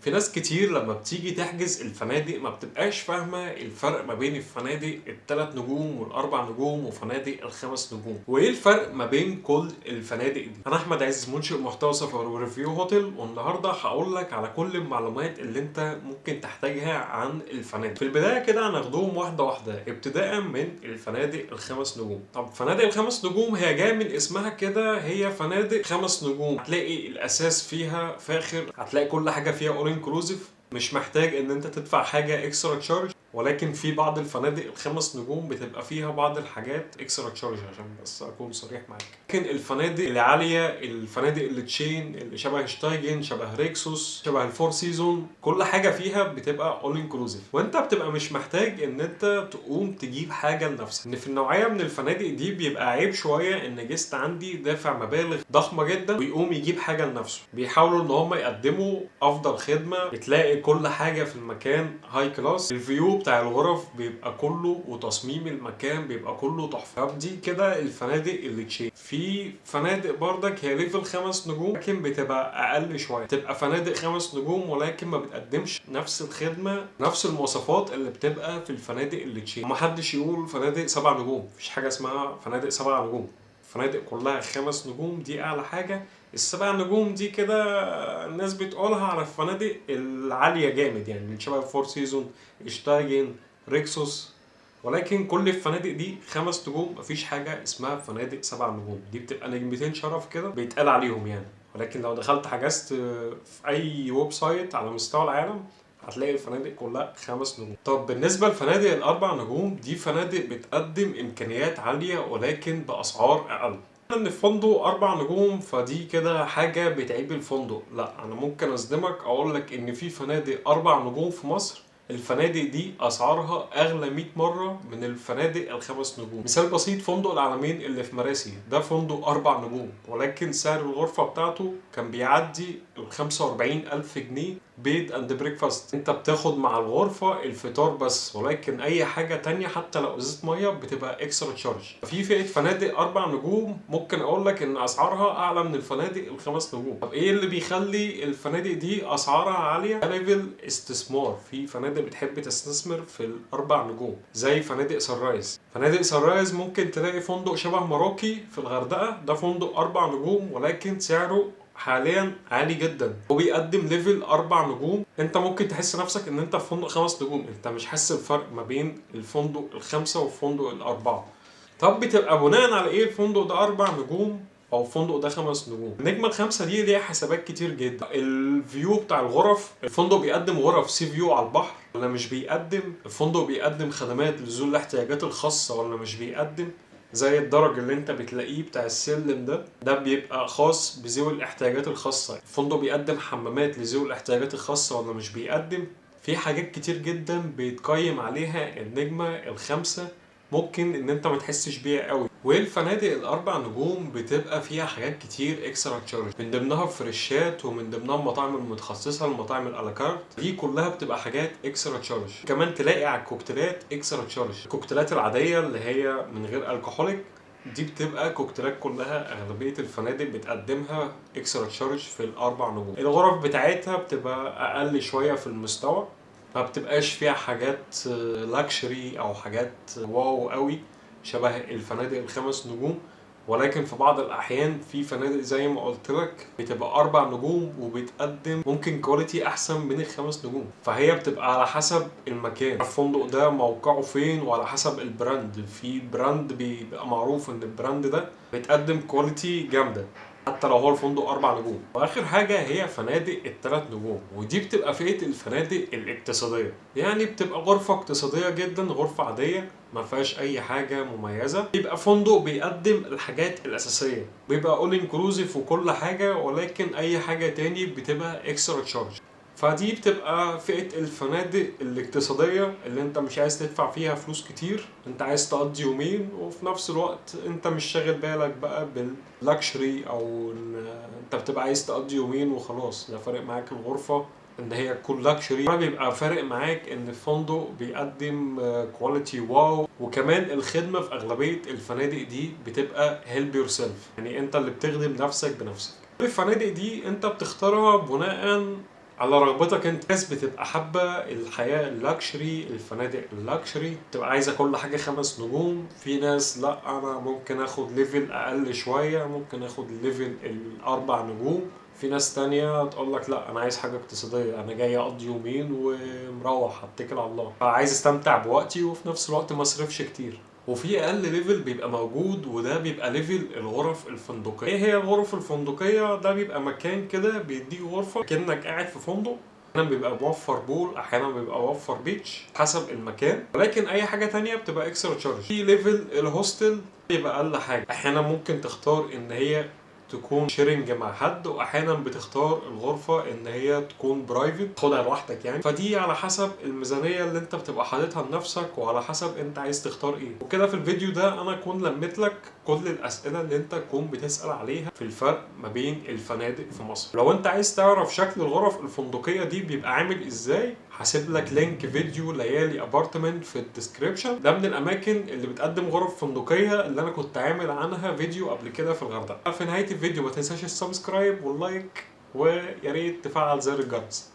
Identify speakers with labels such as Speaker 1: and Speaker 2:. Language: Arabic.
Speaker 1: في ناس كتير لما بتيجي تحجز الفنادق ما بتبقاش فاهمة الفرق ما بين الفنادق التلات نجوم والأربع نجوم وفنادق الخمس نجوم، وإيه الفرق ما بين كل الفنادق دي. أنا أحمد عز، منشئ محتوى سفر وريفيو هوتيل، والنهاردة هقول لك على كل المعلومات اللي أنت ممكن تحتاجها عن الفنادق. في البداية كده هناخدهم واحدة واحدة، ابتداء من الفنادق الخمس نجوم. طب فنادق الخمس نجوم هي جاية من اسمها كده، هي فنادق خمس نجوم. هتلاقي الأساس فيها فاخر، هتلاقي كل حاجة فيها اول انكلوزيف، مش محتاج ان انت تدفع حاجه اكسترا تشارج. ولكن في بعض الفنادق الخمس نجوم بتبقى فيها بعض الحاجات اكسترا تشارج، عشان بس اكون صريح معاك. لكن الفنادق العاليه، الفنادق اللي تشين، اللي شبه شتايجن، شبه ريكسوس، شبه الفور سيزون، كل حاجه فيها بتبقى اول انكلوزيف، وانت بتبقى مش محتاج ان انت تقوم تجيب حاجه لنفسك. ان في النوعيه من الفنادق دي بيبقى عيب شويه ان جيست عندي دافع مبالغ ضخمه جدا ويقوم يجيب حاجه لنفسه. بيحاولوا ان هم يقدموا افضل خدمه، بتلاقي كل حاجه في المكان هاي كلاس، الفيو بتاع الغرف بيبقى كله، وتصميم المكان بيبقى كله تحفه. دي كده الفنادق اللي تشين. في فنادق برضك هي ليفل خمس نجوم لكن بتبقى اقل شويه، تبقى فنادق خمس نجوم ولكن ما بتقدمش نفس الخدمه، نفس المواصفات اللي بتبقى في الفنادق اللي تشين. ومحدش يقول فنادق سبع نجوم، مفيش حاجه اسمها فنادق سبع نجوم. الفنادق كلها خمس نجوم، دي اعلى حاجه. السبع نجوم دي كده الناس بتقولها على الفنادق العالية جامد، يعني اللي شبه فور سيزون، اشتايجن، ريكسوس. ولكن كل الفنادق دي خمس نجوم، مفيش حاجة اسمها فنادق سبع نجوم. دي بتبقى نجمتين شرف كده بيتقال عليهم يعني. ولكن لو دخلت حجزت في أي ويب سايت على مستوى العالم هتلاقي الفنادق كلها خمس نجوم. طب بالنسبة للفنادق الأربع نجوم، دي فنادق بتقدم إمكانيات عالية ولكن بأسعار أقل. ان الفندق اربع نجوم فدي كده حاجه بتعيب الفندق. لا، انا ممكن اصدمك اقول لك ان في فنادق اربع نجوم في مصر، الفنادق دي اسعارها اغلى 100 مره من الفنادق الخمس نجوم. مثال بسيط، فندق العلمين اللي في مراسي ده فندق اربع نجوم، ولكن سعر الغرفه بتاعته كان بيعدي ال 45,000 جنيه بيد اند بريكفاست. انت بتاخد مع الغرفه الفطار بس، ولكن اي حاجه تانية حتى لو ازازه ميه بتبقى اكسترا تشارج. في فئه فنادق اربع نجوم ممكن اقول لك ان اسعارها اعلى من الفنادق الخمس نجوم. طب ايه اللي بيخلي الفنادق دي اسعارها عاليه؟ ليفل استثمار. في فنادق بتحب تستثمر في الاربع نجوم زي فنادق سرايز. فنادق سرايز ممكن تلاقي فندق شبه مراكي في الغردقه، ده فندق اربع نجوم ولكن سعره حاليا عالي جدا، وبيقدم ليفل اربع نجوم. انت ممكن تحس نفسك ان انت في فندق خمس نجوم، انت مش حاسس الفرق ما بين الفندق الخمسه والفندق الاربعه. طب بتبقى بناء على ايه الفندق ده اربع نجوم او الفندق ده خمس نجوم؟ النجمه الخمسه دي ليها حسابات كتير جدا. الفيو بتاع الغرف، الفندق بيقدم غرف سي فيو على البحر ولا مش بيقدم؟ الفندق بيقدم خدمات لذوي الاحتياجات الخاصه ولا مش بيقدم؟ زي الدرج اللي انت بتلاقيه بتاع السلم ده بيبقى خاص بذوي الاحتياجات الخاصه. الفندق بيقدم حمامات لذوي الاحتياجات الخاصه ولا مش بيقدم؟ في حاجات كتير جدا بيتقيم عليها النجمه الخمسه، ممكن ان انت ما تحسش بيها قوي. والفنادق الاربع نجوم بتبقى فيها حاجات كتير اكسترا تشارج، من ضمنها فريشات ومن ضمنها المطاعم المتخصصه، المطاعم الالاكارت، دي كلها بتبقى حاجات اكسترا تشارج. كمان تلاقي على الكوكتيلات اكسترا تشارج. الكوكتيلات العاديه اللي هي من غير الكحوليك دي بتبقى كوكتيلات كلها اغلبيه الفنادق بتقدمها اكسترا تشارج في الاربع نجوم. الغرف بتاعتها بتبقى اقل شويه في المستوى، ما بتبقاش فيها حاجات لاكشري او حاجات واو قوي شبه الفنادق الخمس نجوم. ولكن في بعض الاحيان في فنادق زي ما قلت لك بتبقى اربع نجوم وبتقدم ممكن كواليتي احسن من الخمس نجوم. فهي بتبقى على حسب المكان، الفندق ده موقعه فين، وعلى حسب البراند. في براند بيبقى معروف ان البراند ده بتقدم كواليتي جامده حتى لو هو الفندق اربع نجوم. واخر حاجه هي فنادق الثلاث نجوم، ودي بتبقى فئه الفنادق الاقتصاديه، يعني بتبقى غرفه اقتصاديه جدا، غرفه عاديه ما فيهاش اي حاجه مميزه. بيبقى فندق بيقدم الحاجات الاساسيه، بيبقى اول انكلوزيف وكل حاجه، ولكن اي حاجه تاني بتبقى اكسترا تشارج. فدي بتبقى فئة الفنادق الاقتصادية اللي انت مش عايز تدفع فيها فلوس كتير، انت عايز تقضي يومين وفي نفس الوقت انت مش شاغل بالك بقى باللاكشري، او انت بتبقى عايز تقضي يومين وخلاص، لا فارق معاك الغرفة ان هي تكون لاكشري، ولا بيبقى فارق معاك ان الفندق بيقدم كواليتي واو. وكمان الخدمة في اغلبية الفنادق دي بتبقى هيلب يور سيلف، يعني انت اللي بتخدم نفسك بنفسك. الفنادق دي انت بتختارها بناء على رغبتك انت. ناس بتبقى حابه الحياه اللكشري، الفنادق اللكشري بتبقى عايزه كل حاجه 5 نجوم. في ناس لا، انا ممكن اخد ليفل اقل شويه، ممكن اخد ليفل ال4 نجوم. في ناس تانية تقول لك لا انا عايز حاجه اقتصاديه، انا جاي اقضي يومين ومروح اتكل على الله، فعايز استمتع بوقتي وفي نفس الوقت ما اصرفش كتير. وفي اقل ليفل بيبقى موجود، وده بيبقى ليفل الغرف الفندقيه. ايه هي الغرف الفندقيه؟ ده بيبقى مكان كده بيديك غرفه كأنك قاعد في فندق. احيانا بيبقى موفر بول، احيانا بيبقى موفر بيتش، حسب المكان. ولكن اي حاجه تانية بتبقى اكسترا تشارج. في ليفل الهوستل بيبقى اقل حاجه، احيانا ممكن تختار ان هي تكون شيرنج مع حد، واحيانا بتختار الغرفه ان هي تكون برايفت تاخدها لوحدك يعني. فدي على حسب الميزانيه اللي انت بتبقى حاططها لنفسك، وعلى حسب انت عايز تختار ايه. وكده في الفيديو ده انا اكون لميت لك كل الاسئله اللي انت تكون بتسال عليها في الفرق ما بين الفنادق في مصر. لو انت عايز تعرف شكل الغرف الفندقيه دي بيبقى عامل ازاي، هسيب لك لينك فيديو ليالي ابارتمنت في الديسكريبشن. ده من الاماكن اللي بتقدم غرف فندقيه اللي انا كنت عامل عنها فيديو قبل كده في الغردقه. في نهايه الفيديو ما تنساش السبسكرايب واللايك، ويا ريت تفعل زر الجرس.